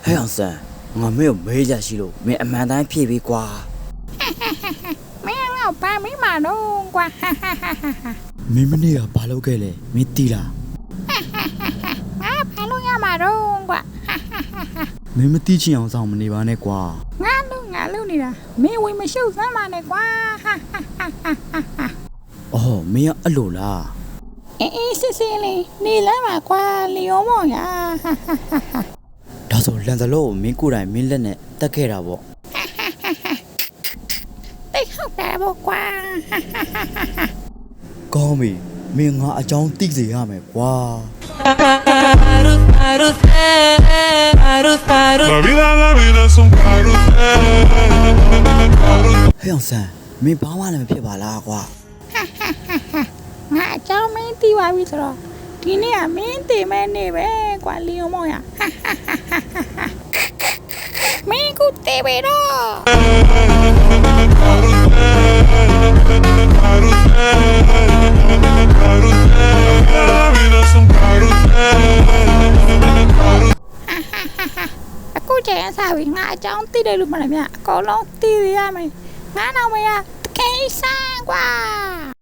ဟဲ့အောင်ဆန်းငါမင်းကိုမေးကြရှိလို့မင်းအမှန်တိုင်းဖြေပြီးကွာ မင်းငါ့ဘာမင်းမတော့ကွာ မင်းမနေ့ကဘာလုပ်ခဲ့လဲမင်းတီးလား ငါဘာလို့ရမှာတော့ကွာ မင်းမတီးချင်အောင်ဆောင်မနေပါနဲ့ကွာ ငါလုံးနေတာမင်းဝင်မရှုပ်စမ်းပါနဲ့ကွာ အော်မင်းကအဲ့လိုလား အေးစစ်စစ်လေးနေလမ်းပါကွာလီယိုမောင်ရ ဒါဆိုလန်စလို့မင်းကိုယ်တိုင်မင်းလက်နဲ့တက်ခဲ့တာပေါ့ တိတ်ဟုတ်တယ်ဘောကွာ ကောင်းပြီမင်းငါအကြောင်းသိစေရမယ်ကွာ La vida es un carrusel. ဟဲ့အောင်ဆန်းမင်းဘာမှလည်းမဖြစ်ပါလားကွာ ငါအကြောင်းမင်းတီးပါပြီဆိုတော့ဒီနေ့ကမင်းတည်မဲ့နေပဲကွာလီယိုမောင်ရ မင်းကူတည်ပဲတော့ La vida es un carrusel. အခုချိန်အစားပြီးငါအကြောင်းသိတယ်လို့မလားမြအကုန်လုံးသိရမယ်ငါတော့မရကိစ္စကွာ